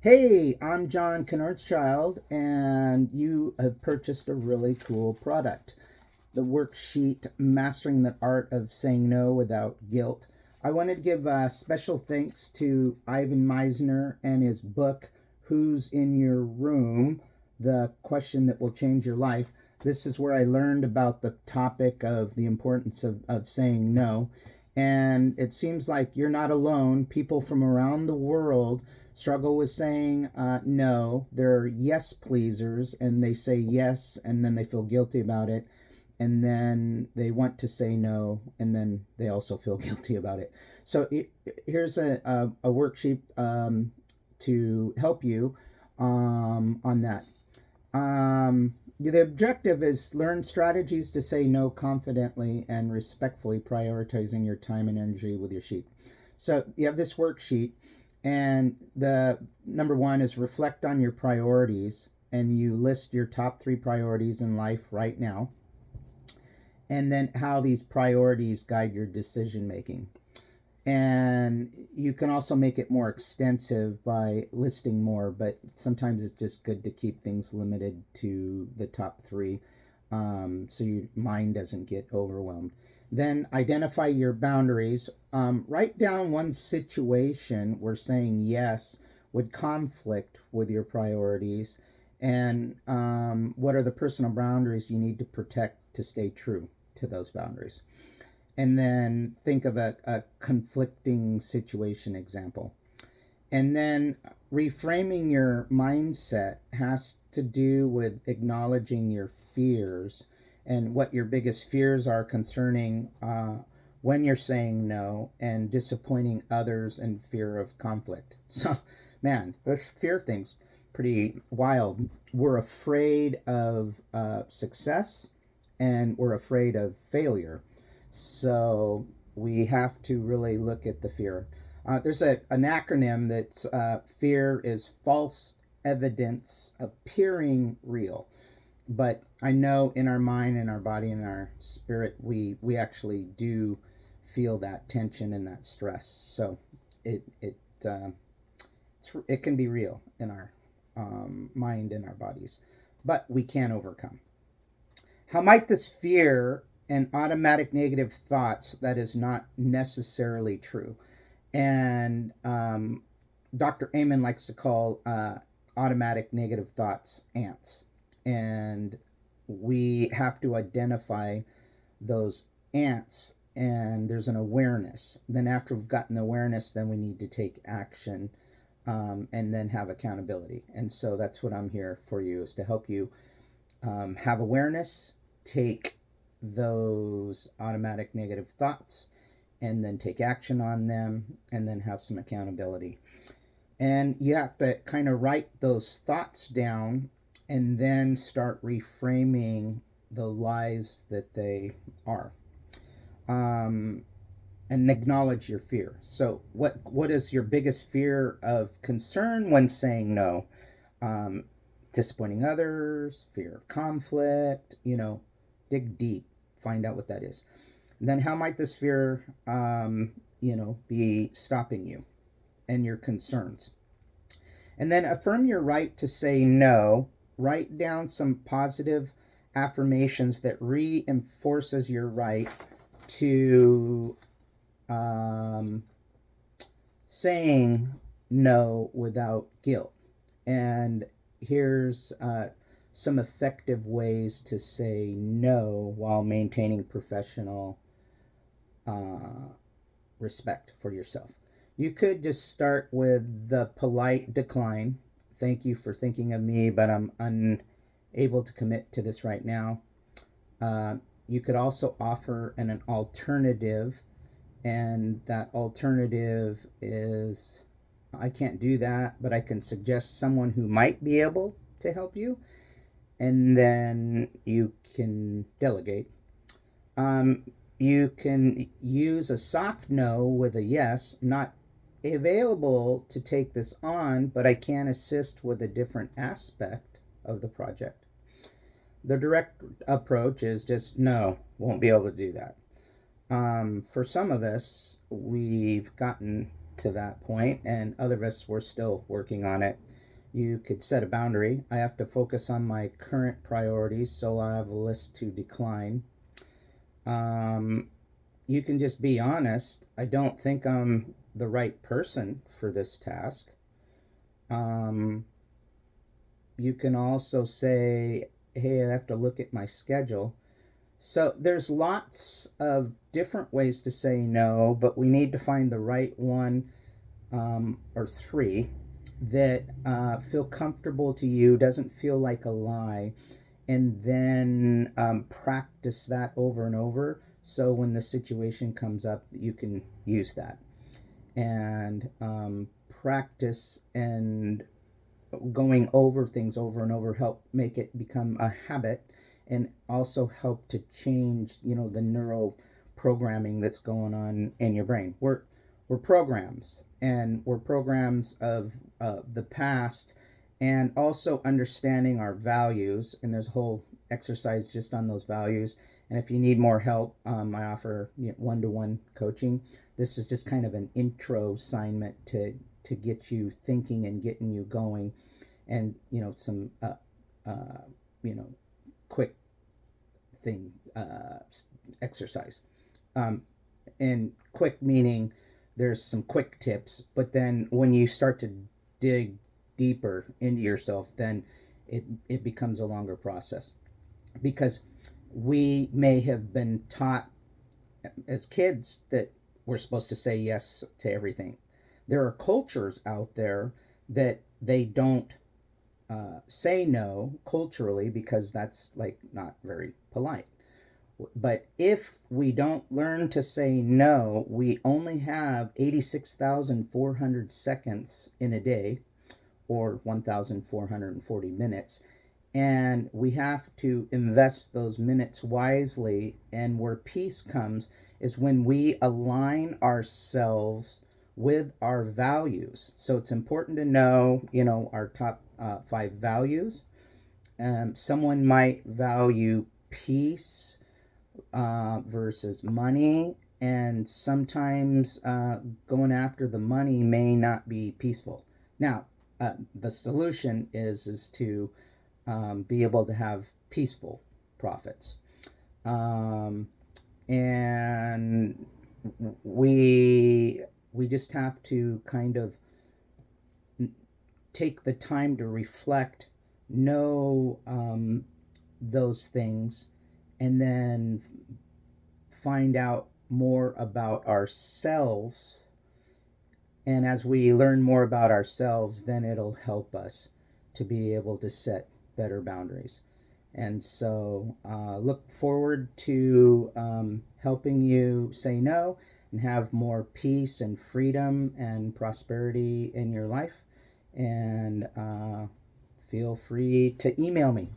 Hey, I'm John Knoernschild, and you have purchased a really cool product, the worksheet Mastering the Art of Saying No Without Guilt. I want to give special thanks to Ivan Meisner and his book, Who's in Your Room? The Question That Will Change Your Life. This is where I learned about the topic of the importance of saying no. And it seems like you're not alone. People from around the world struggle with saying no. They're yes pleasers and they say yes and then they feel guilty about it. And then they want to say no and then they also feel guilty about it. So here's a worksheet to help you on that. The objective is learn strategies to say no confidently and respectfully, prioritizing your time and energy with your sheet. So you have this worksheet, and the number one is reflect on your priorities, and you list your top three priorities in life right now, and then how these priorities guide your decision making. And you can also make it more extensive by listing more, but sometimes it's just good to keep things limited to the top three, so your mind doesn't get overwhelmed. Then identify your boundaries. Write down one situation where saying yes would conflict with your priorities, and what are the personal boundaries you need to protect to stay true to those boundaries. And then think of a conflicting situation example. And then reframing your mindset has to do with acknowledging your fears and what your biggest fears are concerning when you're saying no and disappointing others and fear of conflict. So, man, this fear thing's pretty wild. We're afraid of success and we're afraid of failure. So we have to really look at the fear. There's an acronym that's fear is false evidence appearing real. But I know in our mind, in our body, in our spirit, we actually do feel that tension and that stress. So it it it can be real in our mind and our bodies, but we can overcome. How might this fear and automatic negative thoughts that is not necessarily true? And Dr. Amen likes to call automatic negative thoughts ants. And we have to identify those ants, and there's an awareness. Then, after we've gotten the awareness, then we need to take action, and then have accountability. And so that's what I'm here for you, is to help you have awareness, take those automatic negative thoughts, and then take action on them, and then have some accountability. And you have to kind of write those thoughts down and then start reframing the lies that they are. And acknowledge your fear. So, what is your biggest fear of concern when saying no? Um, Disappointing others, fear of conflict. Dig deep, find out what that is. And then, how might this fear, be stopping you and your concerns? And then affirm your right to say no. Write down some positive affirmations that reinforces your right to um, saying no without guilt. And here's some effective ways to say no while maintaining professional respect for yourself. You could just start with the polite decline. Thank you for thinking of me, but I'm unable to commit to this right now. You could also offer an alternative, and that alternative is, I can't do that, but I can suggest someone who might be able to help you, and then you can delegate. You can use a soft no with a yes, not available to take this on, but I can assist with a different aspect of the project. The direct approach is just no, won't be able to do that. For some of us, we've gotten to that point, and other of us were still working on it. You could set a boundary. I have to focus on my current priorities, so I have a list to decline. You can just be honest. I don't think I'm the right person for this task. You can also say, hey, I have to look at my schedule. So there's lots of different ways to say no, but we need to find the right one, or three that feel comfortable to you, doesn't feel like a lie, and then practice that over and over. So when the situation comes up, you can use that. And practice and going over things over and over help make it become a habit, and also help to change the neural programming that's going on in your brain. We're programs, and we're programs of the past, and also understanding our values, and there's a whole exercise just on those values. And if you need more help, I offer one-to-one coaching. This is just kind of an intro assignment to get you thinking and getting you going, and some quick thing exercise. And quick meaning there's some quick tips, but then when you start to dig deeper into yourself, then it becomes a longer process, because we may have been taught as kids that we're supposed to say yes to everything. There are cultures out there that they don't say no culturally, because that's like not very polite. But if we don't learn to say no, we only have 86,400 seconds in a day, or 1,440 minutes. And we have to invest those minutes wisely. And where peace comes is when we align ourselves with our values. So it's important to know, our top 5 values. Someone might value peace versus money, and sometimes going after the money may not be peaceful. Now, the solution is to be able to have peaceful profits. And we just have to kind of take the time to reflect, know those things, and then find out more about ourselves. And as we learn more about ourselves, then it'll help us to be able to set better boundaries. And so look forward to helping you say no and have more peace and freedom and prosperity in your life. And feel free to email me.